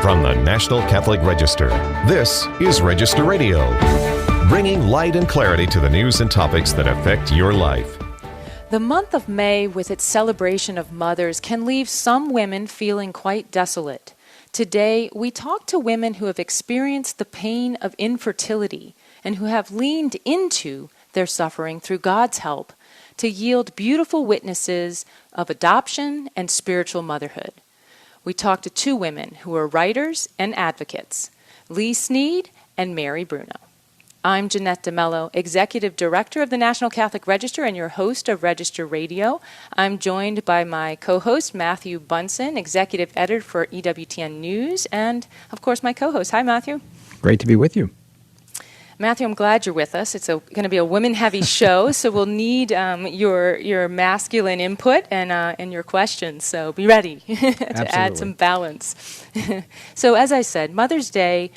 From the National Catholic Register, this is Register Radio, bringing light and clarity to the news and topics that affect your life. The month of May, with its celebration of mothers, can leave some women feeling quite desolate. Today, we talk to women who have experienced the pain of infertility and who have leaned into their suffering through God's help to yield beautiful witnesses of adoption and spiritual motherhood. We talk to two women who are writers and advocates, Leigh Snead and Mary Bruno. I'm Jeanette DeMello, Executive Director of the National Catholic Register and your host of Register Radio. I'm joined by my co-host, Matthew Bunson, Executive Editor for EWTN News, and, of course, my co-host. Hi, Matthew. Great to be with you. Matthew, I'm glad you're with us. It's going to be a women-heavy show, so we'll need your masculine input and your questions. So be ready to add some balance. So as I said, Mother's Day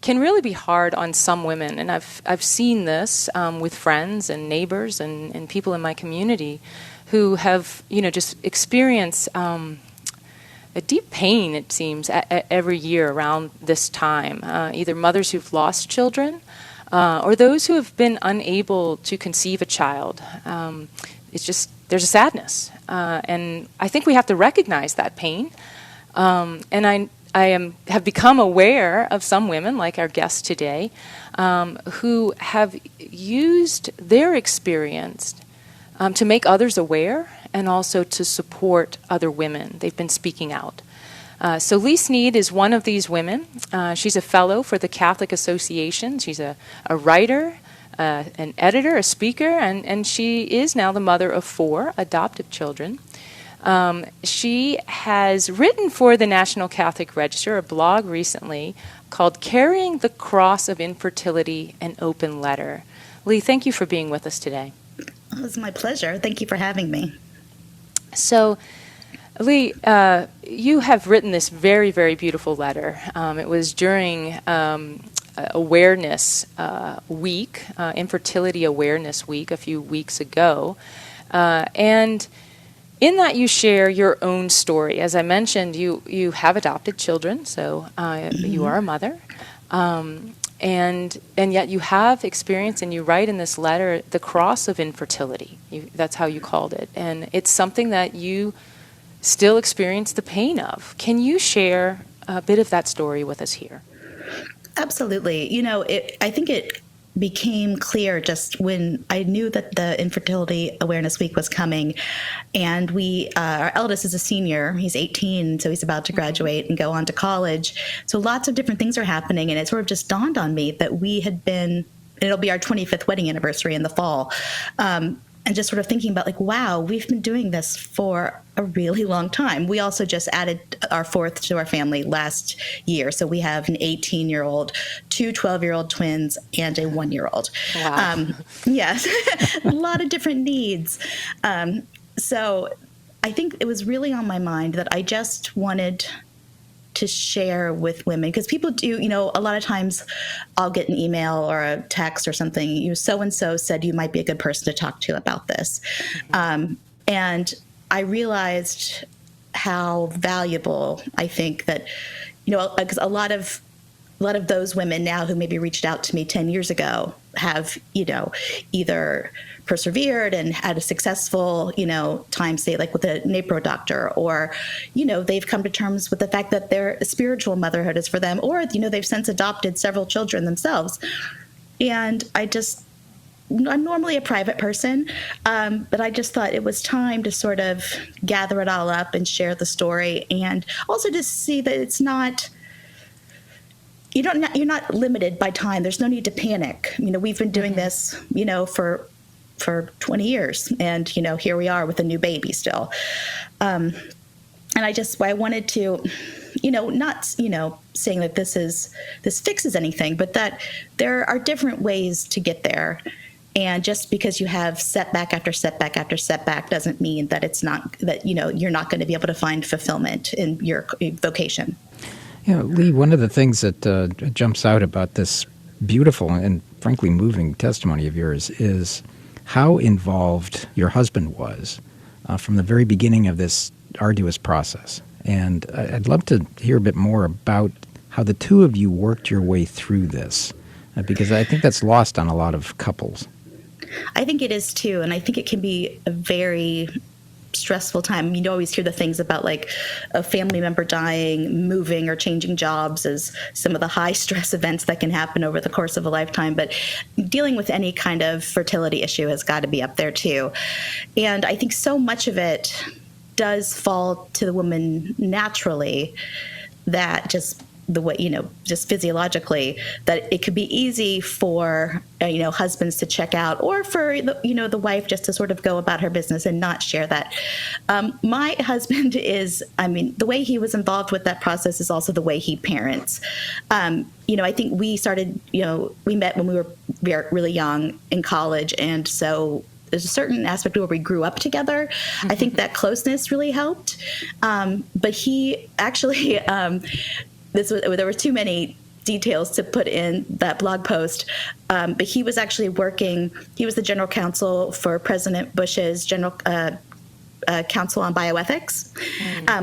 can really be hard on some women, and I've seen this with friends and neighbors and people in my community who have just experienced a deep pain, it seems, every year around this time. Either mothers who've lost children. Or those who have been unable to conceive a child. It's just, there's a sadness. And I think we have to recognize that pain. And I have become aware of some women, like our guest today, who have used their experience to make others aware and also to support other women. They've been speaking out. So Leigh Snead is one of these women. She's a fellow for the Catholic Association. She's a writer, an editor, a speaker, and she is now the mother of 4 adoptive children. She has written for the National Catholic Register a blog recently called Carrying the Cross of Infertility, an Open Letter. Leigh, thank you for being with us today. It was my pleasure. Thank you for having me. So, Leigh, you have written this very, very beautiful letter. It was during Awareness Week, Infertility Awareness Week, a few weeks ago. And in that you share your own story. As I mentioned, you have adopted children, so you are a mother. And yet you have experienced, and you write in this letter, the cross of infertility. That's how you called it. And it's something that you still experience the pain of. Can you share a bit of that story with us here? Absolutely. I think it became clear just when I knew that the Infertility Awareness Week was coming, and our eldest is a senior. He's 18, so he's about to graduate and go on to college. So lots of different things are happening, and it sort of just dawned on me that we had been, it'll be our 25th wedding anniversary in the fall, and just sort of thinking about wow, we've been doing this for a really long time. We also just added our 4th to our family last year. So we have an 18-year-old, 2 12-year-old twins, and a 1-year-old. Wow. Yes, a lot of different needs. So I think it was really on my mind that I just wanted to share with women, because people do, a lot of times I'll get an email or a text or something, so-and-so said you might be a good person to talk to about this. Mm-hmm. And I realized how valuable I think that, because a lot of those women now who maybe reached out to me 10 years ago have, either persevered and had a successful, time, say, like with a NAPRO doctor, or, they've come to terms with the fact that their spiritual motherhood is for them, or, they've since adopted several children themselves. And I'm normally a private person, but I just thought it was time to sort of gather it all up and share the story, and also to see that it's not, you're not limited by time. There's no need to panic. We've been doing this, for 20 years, and here we are with a new baby still. And I wanted to, not saying that this fixes anything, but that there are different ways to get there. And just because you have setback after setback after setback doesn't mean that you're not going to be able to find fulfillment in your vocation. Leigh, one of the things that jumps out about this beautiful and frankly moving testimony of yours is how involved your husband was from the very beginning of this arduous process. And I'd love to hear a bit more about how the two of you worked your way through this, because I think that's lost on a lot of couples. I think it is too, and I think it can be a very stressful time. You always hear the things about like a family member dying, moving, or changing jobs as some of the high stress events that can happen over the course of a lifetime. But dealing with any kind of fertility issue has got to be up there too. And I think so much of it does fall to the woman naturally, that just the way, just physiologically, that it could be easy for, husbands to check out, or for, the wife just to sort of go about her business and not share that. My husband the way he was involved with that process is also the way he parents. I think we started, we met when we were really young in college. And so there's a certain aspect where we grew up together. Mm-hmm. I think that closeness really helped. But he actually, there were too many details to put in that blog post, but he was actually he was the general counsel for President Bush's general council on bioethics,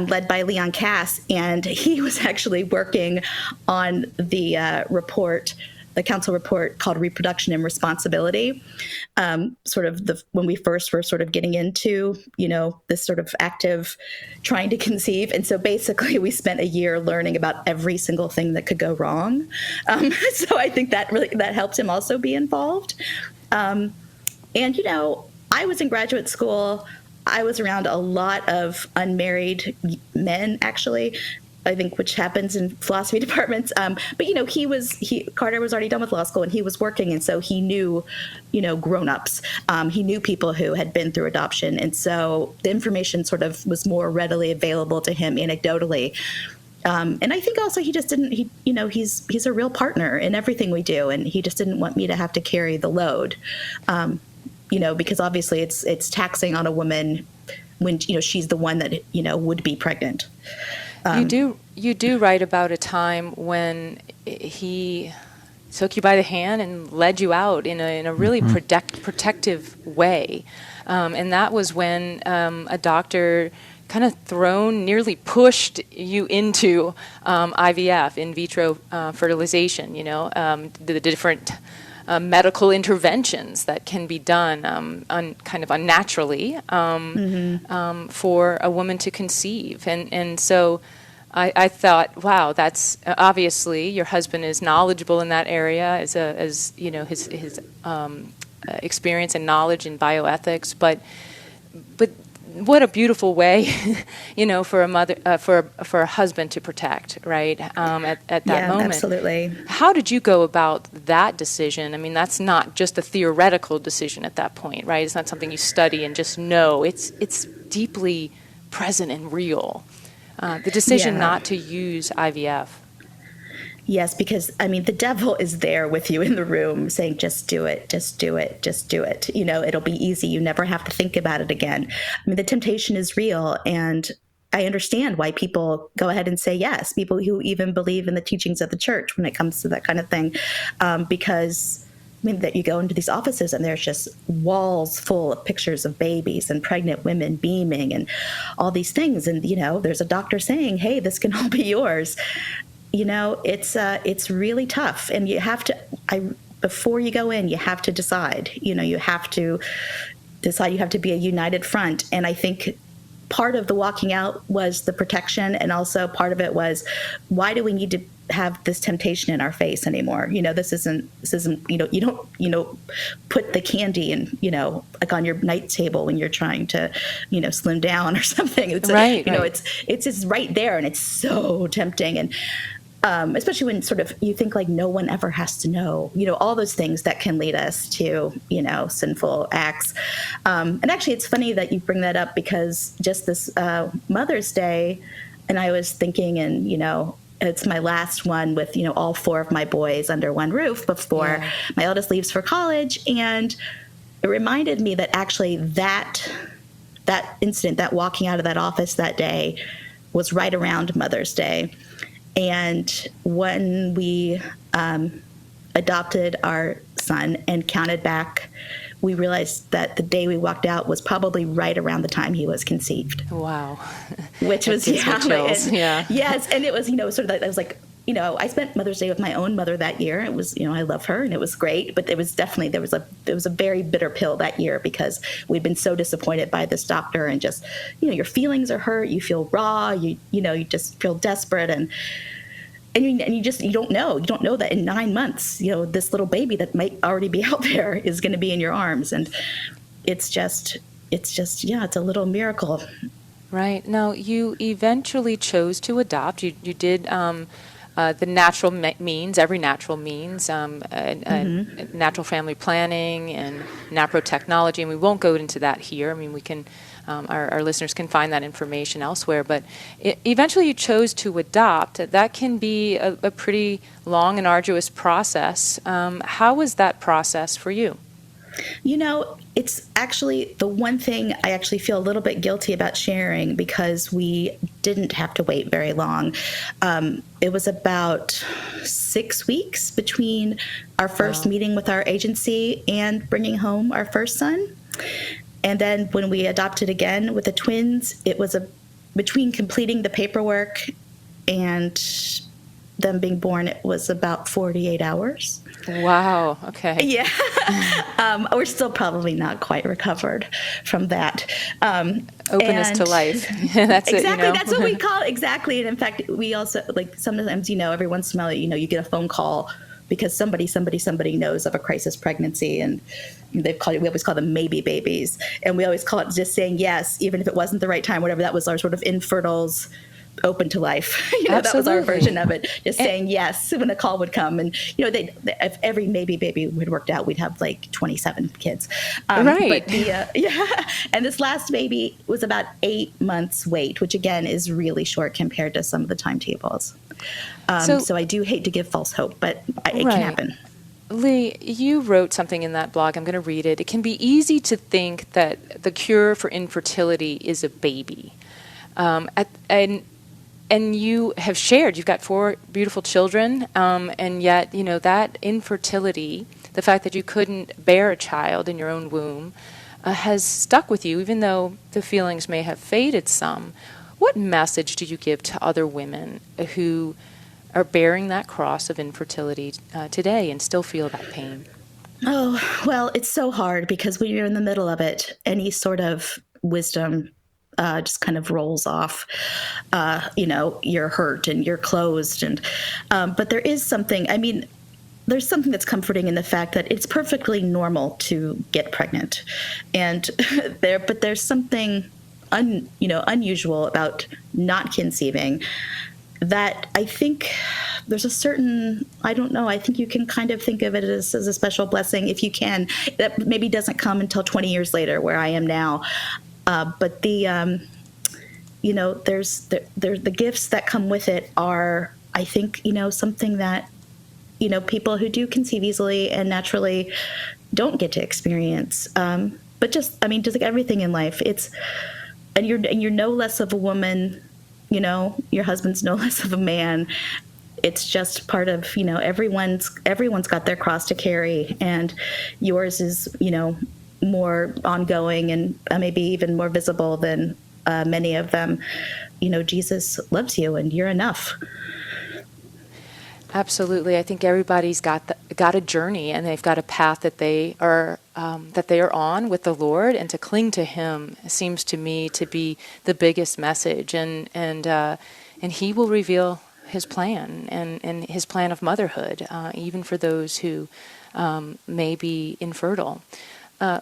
led by Leon Cass, and he was actually working on the council report called Reproduction and Responsibility, when we first were sort of getting into, this sort of active trying to conceive. And so basically we spent a year learning about every single thing that could go wrong. So I think that helped him also be involved. And, I was in graduate school. I was around a lot of unmarried men, actually, I think, which happens in philosophy departments. But, Carter was already done with law school and he was working. And so he knew, grown-ups. He knew people who had been through adoption. And so the information sort of was more readily available to him anecdotally. And I think also he just didn't, he's a real partner in everything we do. And he just didn't want me to have to carry the load, because obviously it's taxing on a woman when, she's the one that, would be pregnant. You do write about a time when he took you by the hand and led you out in a really protective way, and that was when a doctor kind of nearly pushed you into IVF, in vitro fertilization. The different medical interventions that can be done kind of unnaturally for a woman to conceive. And so I thought, wow, that's obviously your husband is knowledgeable in that area as his experience and knowledge in bioethics, but what a beautiful way, for a mother, for a husband to protect, right? At that moment. Absolutely. How did you go about that decision? I mean, that's not just a theoretical decision at that point, right? It's not something you study and just know. It's deeply present and real. The decision not to use IVF. Yes, because, the devil is there with you in the room saying, just do it, just do it, just do it. It'll be easy. You never have to think about it again. The temptation is real. And I understand why people go ahead and say yes, people who even believe in the teachings of the church when it comes to that kind of thing. Because that you go into these offices and there's just walls full of pictures of babies and pregnant women beaming and all these things. And, there's a doctor saying, hey, this can all be yours. It's really tough. And you have to, before you go in, you have to decide, you have to decide, you have to be a united front. And I think part of the walking out was the protection. And also part of it was, why do we need to have this temptation in our face anymore? This isn't, you don't, put the candy in, like on your night table when you're trying to, slim down or something. It's right. It's just right there. And it's so tempting. And, especially when sort of you think like no one ever has to know, all those things that can lead us to, sinful acts. And actually, it's funny that you bring that up because just this Mother's Day, and I was thinking, and, it's my last one with, all four of my boys under one roof before my eldest leaves for college. And it reminded me that actually that incident, that walking out of that office that day was right around Mother's Day. And when we adopted our son and counted back, we realized that the day we walked out was probably right around the time he was conceived. Wow. Which was, chills. Yes. And it was, sort of like, I was like, I spent Mother's Day with my own mother that year. It was, I love her and it was great, but it was definitely, there was a very bitter pill that year because we'd been so disappointed by this doctor and just, your feelings are hurt. You feel raw. You just feel desperate and you don't know that in 9 months, this little baby that might already be out there is going to be in your arms. And it's a little miracle. Right. Now, you eventually chose to adopt. You did the natural means, every natural means, natural family planning and naprotechnology, and we won't go into that here. I mean, we can, our listeners can find that information elsewhere, but eventually you chose to adopt. That can be a pretty long and arduous process. How was that process for you? It's actually the one thing I actually feel a little bit guilty about sharing because we didn't have to wait very long. It was about 6 weeks between our first meeting with our agency and bringing home our first son. And then when we adopted again with the twins, it was between completing the paperwork and them being born, it was about 48 hours. Wow. Okay. Yeah. We're still probably not quite recovered from that. Openness to life. That's exactly. it. That's what we call it. Exactly. And in fact, we also, sometimes, every once in a while, you get a phone call because somebody knows of a crisis pregnancy, and we always call them maybe babies. And we always call it just saying yes, even if it wasn't the right time, whatever. That was our sort of infertiles open to life. That was our version of it. Just saying yes when a call would come. And, if every maybe baby would worked out, we'd have 27 kids. Right. But and this last baby was about 8 months wait, which again is really short compared to some of the timetables. So I do hate to give false hope, but it can happen. Leigh, you wrote something in that blog. I'm going to read it. It can be easy to think that the cure for infertility is a baby. And you have shared, you've got 4 beautiful children, and yet, that infertility, the fact that you couldn't bear a child in your own womb, has stuck with you, even though the feelings may have faded some. What message do you give to other women who are bearing that cross of infertility today and still feel that pain? Oh, well, it's so hard because when you're in the middle of it, any sort of wisdom just kind of rolls off. You're hurt and you're closed. But there is something, there's something that's comforting in the fact that it's perfectly normal to get pregnant. And there's something unusual about not conceiving that I think there's a certain, I don't know, I think you can kind of think of it as a special blessing if you can. That maybe doesn't come until 20 years later where I am now. But there's the gifts that come with it are, I think, something that, people who do conceive easily and naturally don't get to experience. But just like everything in life, you're no less of a woman, your husband's no less of a man. It's just part of, everyone's got their cross to carry, and yours is, more ongoing and maybe even more visible than many of them. Jesus loves you and you're enough. Absolutely. I think everybody's got a journey, and they've got a path that they are on with the Lord, and to cling to Him seems to me to be the biggest message. And He will reveal His plan and His plan of motherhood, even for those who may be infertile.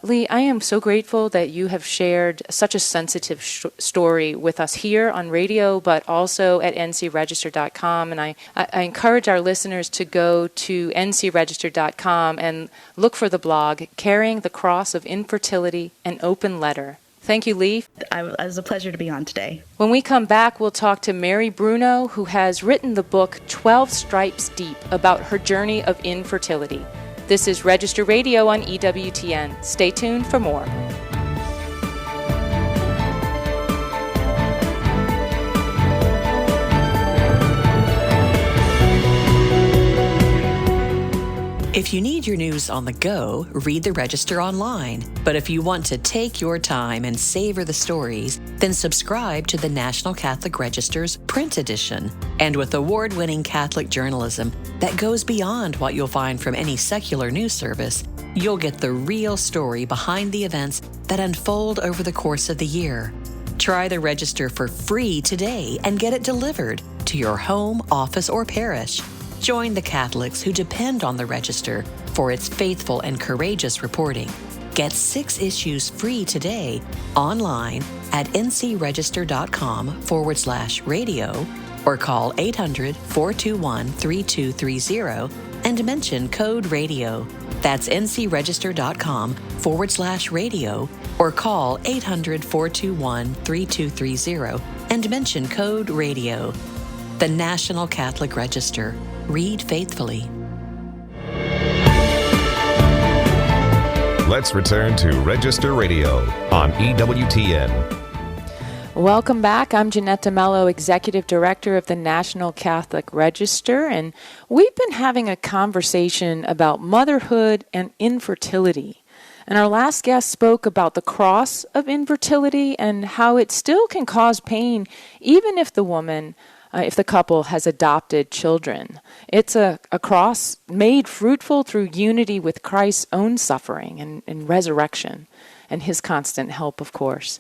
Leigh, I am so grateful that you have shared such a sensitive story with us here on radio, but also at ncregister.com. And I encourage our listeners to go to ncregister.com and look for the blog, Carrying the Cross of Infertility, an Open Letter. Thank you, Leigh. It was a pleasure to be on today. When we come back, we'll talk to Mary Bruno, who has written the book 12 Stripes Deep about her journey of infertility. This is Register Radio on EWTN. Stay tuned for more. If If you need your news on the go, read the Register online. But if you want to take your time and savor the stories, then subscribe to the National Catholic Register's print edition. And with award-winning Catholic journalism that goes beyond what you'll find from any secular news service, you'll get the real story behind the events that unfold over the course of the year. Try the Register for free today and get it delivered to your home, office, or parish. Join the Catholics who depend on the Register for its faithful and courageous reporting. Get 6 issues free today online at ncregister.com/radio or call 800-421-3230 and mention code radio. That's ncregister.com/radio or call 800-421-3230 and mention code radio. The National Catholic Register. Read faithfully. Let's return to Register Radio on EWTN. Welcome back. I'm Jeanette DeMello, Executive Director of the National Catholic Register, and we've been having a conversation about motherhood and infertility. And our last guest spoke about the cross of infertility and how it still can cause pain even if the woman if the couple has adopted children. It's a cross made fruitful through unity with Christ's own suffering and resurrection, and his constant help, of course.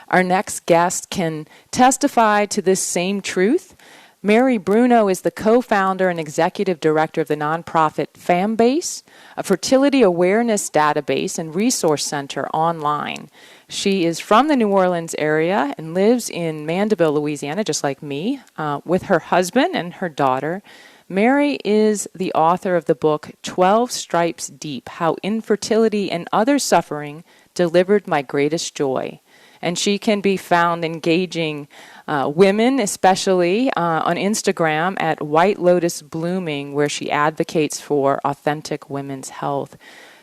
Our next guest can testify to this same truth. Mary Bruno is the co-founder and executive director of the nonprofit FamBase, a fertility awareness database and resource center online. She is from the New Orleans area and lives in Mandeville, Louisiana, just like me, with her husband and her daughter. Mary is the author of the book 12 Stripes Deep, How Infertility and Other Suffering Delivered My Greatest Joy. And she can be found engaging women, especially on Instagram at White Lotus Blooming, where she advocates for authentic women's health.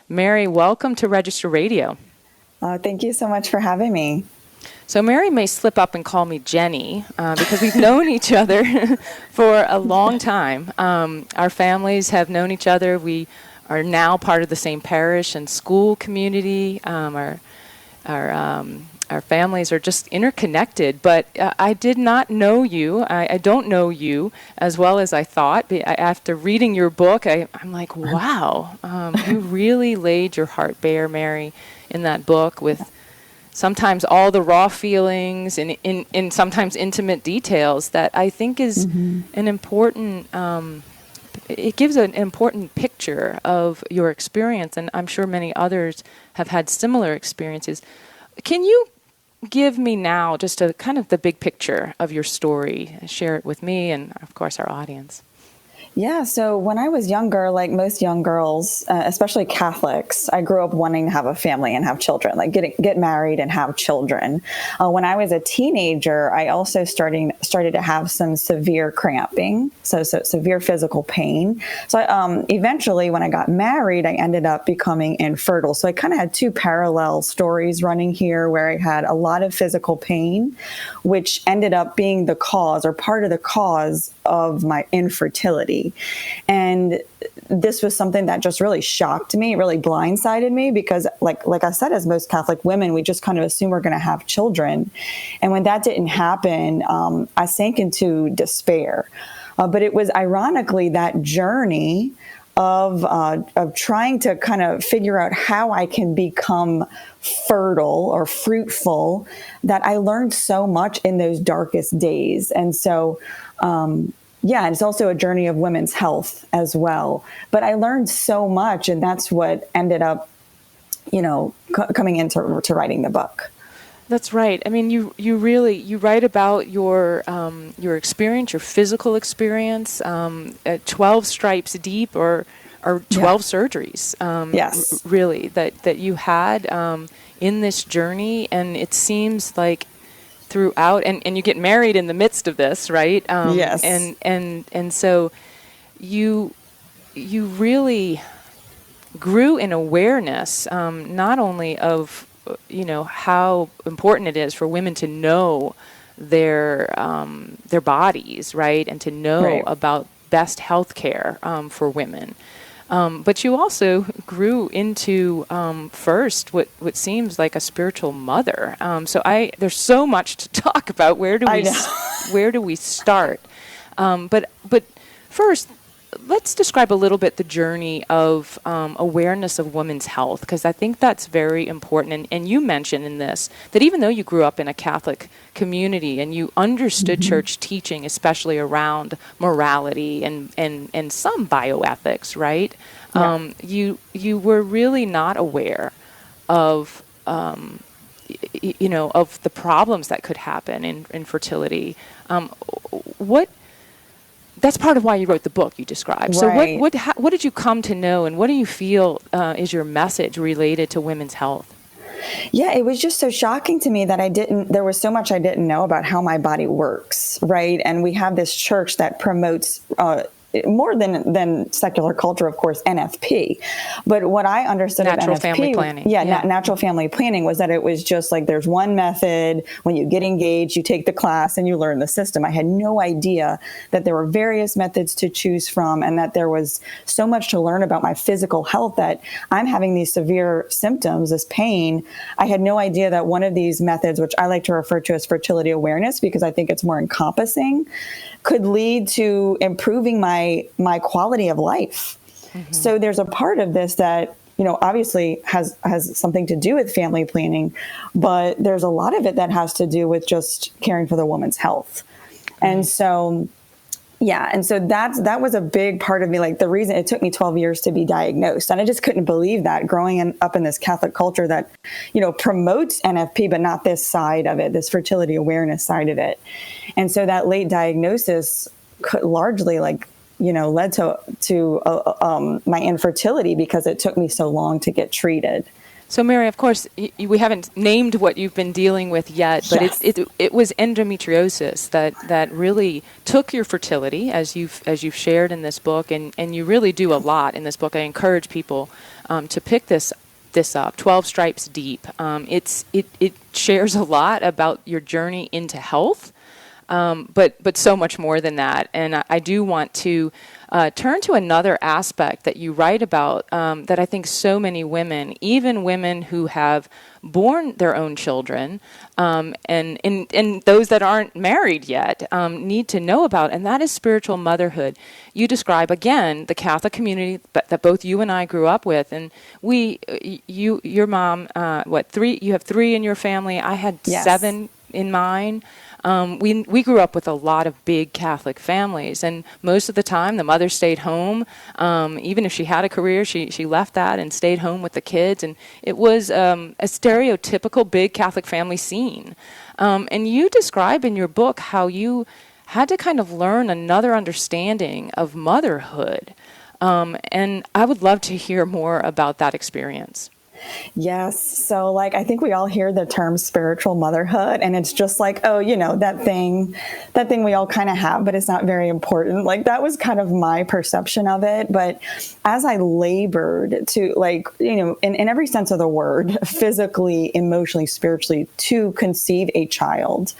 Mary, welcome to Register Radio. Thank you so much for having me. So Mary may slip up and call me Jenny because we've known each other for a long time. Our families have known each other. We are now part of the same parish and school community. Our families are just interconnected, but I did not know you. I don't know you as well as I thought. After reading your book, I'm like, wow, you really laid your heart bare, Mary, in that book with sometimes all the raw feelings and in sometimes intimate details that I think is an important, it gives an important picture of your experience, and I'm sure many others have had similar experiences. Can you give me now just a kind of the big picture of your story? Share it with me and, of course, our audience. Yeah, so when I was younger, like most young girls, especially Catholics, I grew up wanting to have a family and have children, like get married and have children. When I was a teenager, I also started to have some severe cramping, so severe physical pain. So eventually, when I got married, I ended up becoming infertile. So I kind of had two parallel stories running here, where I had a lot of physical pain, which ended up being the cause or part of the cause of my infertility. And this was something that just really shocked me, really blindsided me, because like I said, as most Catholic women, we just kind of assume we're going to have children. And when that didn't happen, I sank into despair. But it was ironically that journey of trying to kind of figure out how I can become fertile or fruitful that I learned so much in those darkest days. And so, yeah, it's also a journey of women's health as well. But I learned so much, and that's what ended up, coming into writing the book. That's right. I mean, you write about your experience, your physical experience, at 12 stripes deep, or 12 surgeries. Yes, really that you had in this journey, and it seems like throughout, and you get married in the midst of this, right? Yes. And so you really grew in awareness, not only of how important it is for women to know their bodies, right, and to know about best health care for women, But you also grew into first what seems like a spiritual mother. There's so much to talk about. Where do we start? But first, let's describe a little bit the journey of awareness of women's health, because I think that's very important. And you mentioned in this that even though you grew up in a Catholic community and you understood church teaching, especially around morality and some bioethics, right? Yeah. You were really not aware of of the problems that could happen in fertility. That's part of why you wrote the book you described. Right. So what did you come to know, and what do you feel is your message related to women's health? Yeah, it was just so shocking to me that there was so much I didn't know about how my body works, right? And we have this church that promotes more than secular culture, of course, NFP. But what I understood of natural NFP, family planning. Natural family planning was that it was just like there's one method. When you get engaged, you take the class and you learn the system. I had no idea that there were various methods to choose from, and that there was so much to learn about my physical health, that I'm having these severe symptoms, this pain. I had no idea that one of these methods, which I like to refer to as fertility awareness because I think it's more encompassing, could lead to improving my quality of life. Mm-hmm. So there's a part of this that, obviously has something to do with family planning, but there's a lot of it that has to do with just caring for the woman's health. Mm-hmm. And so, that was a big part of me. Like the reason it took me 12 years to be diagnosed, and I just couldn't believe that growing up in this Catholic culture that, promotes NFP, but not this side of it, this fertility awareness side of it. And so that late diagnosis largely led to my infertility because it took me so long to get treated. So, Mary, of course, we haven't named what you've been dealing with yet, but yes. it was endometriosis that really took your fertility, as you've shared in this book, and you really do a lot in this book. I encourage people to pick this up, 12 Stripes Deep. It shares a lot about your journey into health, but so much more than that. And I do want to turn to another aspect that you write about that I think so many women, even women who have born their own children, and those that aren't married yet, need to know about, and that is spiritual motherhood. You describe, again, the Catholic community that both you and I grew up with, and your mom, you have 3 in your family. I had yes. 7 in mine. We grew up with a lot of big Catholic families, and most of the time the mother stayed home. Even if she had a career, she left that and stayed home with the kids, and it was a stereotypical big Catholic family scene. And you describe in your book how you had to kind of learn another understanding of motherhood, and I would love to hear more about that experience. Yes. So I think we all hear the term spiritual motherhood, and it's just like, oh, that thing we all kind of have, but it's not very important. That was kind of my perception of it. But as I labored to in every sense of the word, physically, emotionally, spiritually, to conceive a child,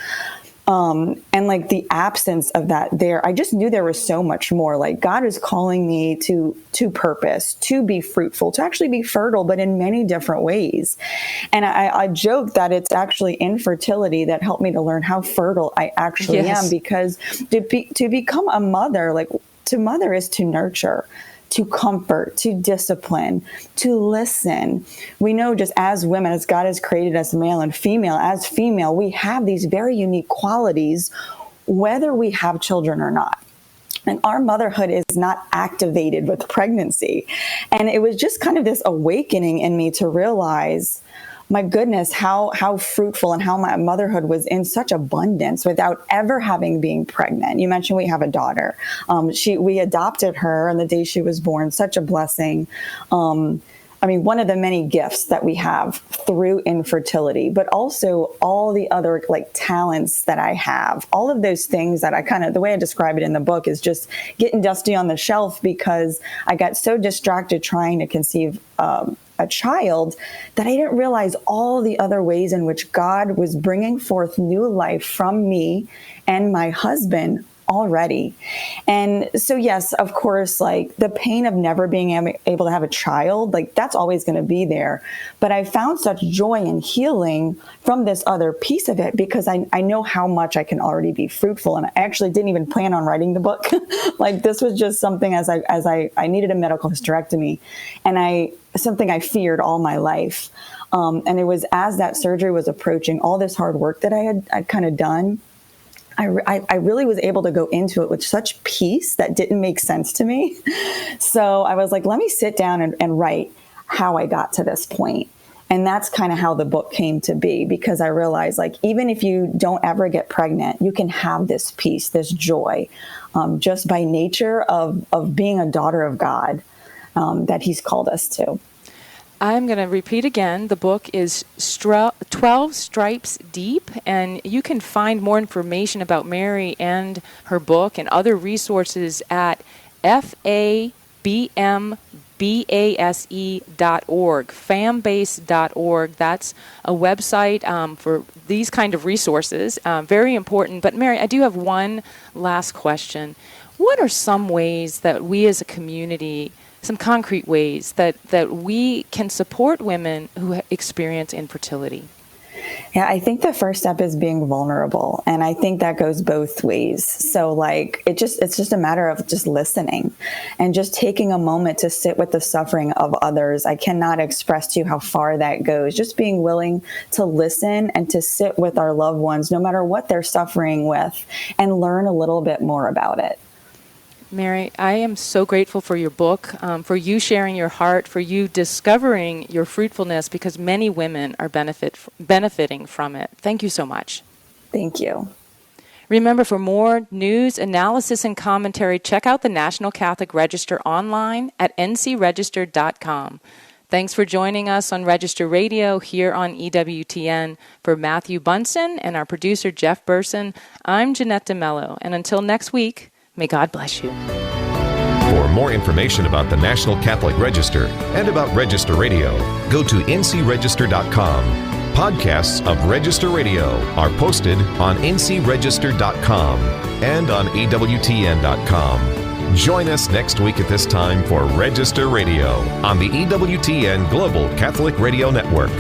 and the absence of that there, I just knew there was so much more. God is calling me to purpose, to be fruitful, to actually be fertile, but in many different ways. And I joke that it's actually infertility that helped me to learn how fertile I actually am, because to become a mother, to mother is to nurture, to comfort, to discipline, to listen. We know just as women, as God has created us male and female, as female, we have these very unique qualities, whether we have children or not. And our motherhood is not activated with pregnancy. And it was just kind of this awakening in me to realize, my goodness, how fruitful and how my motherhood was in such abundance without ever having been pregnant. You mentioned we have a daughter. We adopted her on the day she was born. Such a blessing. One of the many gifts that we have through infertility, but also all the other talents that I have, all of those things that the way I describe it in the book is just getting dusty on the shelf because I got so distracted trying to conceive a child that I didn't realize all the other ways in which God was bringing forth new life from me and my husband already. And so, yes, of course, like the pain of never being able to have a child, like that's always going to be there. But I found such joy and healing from this other piece of it because I know how much I can already be fruitful. And I actually didn't even plan on writing the book. Like this was just something as I needed a medical hysterectomy and something I feared all my life. And it was as that surgery was approaching, all this hard work that I'd kind of done, I really was able to go into it with such peace that didn't make sense to me. So I was like, let me sit down and write how I got to this point. And that's kind of how the book came to be, because I realized like, even if you don't ever get pregnant, you can have this peace, this joy, just by nature of being a daughter of God that he's called us to. I'm going to repeat again. The book is 12 Stripes Deep, and you can find more information about Mary and her book and other resources at fambase.org, fambase.org. That's a website for these kind of resources. Very important. But Mary, I do have one last question. What are some ways that we as a community, some concrete ways that we can support women who experience infertility? Yeah, I think the first step is being vulnerable. And I think that goes both ways. So like, it's just a matter of just listening and just taking a moment to sit with the suffering of others. I cannot express to you how far that goes. Just being willing to listen and to sit with our loved ones, no matter what they're suffering with, and learn a little bit more about it. Mary, I am so grateful for your book, for you sharing your heart, for you discovering your fruitfulness, because many women are benefiting from it. Thank you so much. Thank you. Remember, for more news, analysis, and commentary, check out the National Catholic Register online at ncregister.com. Thanks for joining us on Register Radio here on EWTN. For Matthew Bunson and our producer, Jeff Burson, I'm Jeanette DeMello. And until next week, may God bless you. For more information about the National Catholic Register and about Register Radio, go to ncregister.com. Podcasts of Register Radio are posted on ncregister.com and on EWTN.com. Join us next week at this time for Register Radio on the EWTN Global Catholic Radio Network.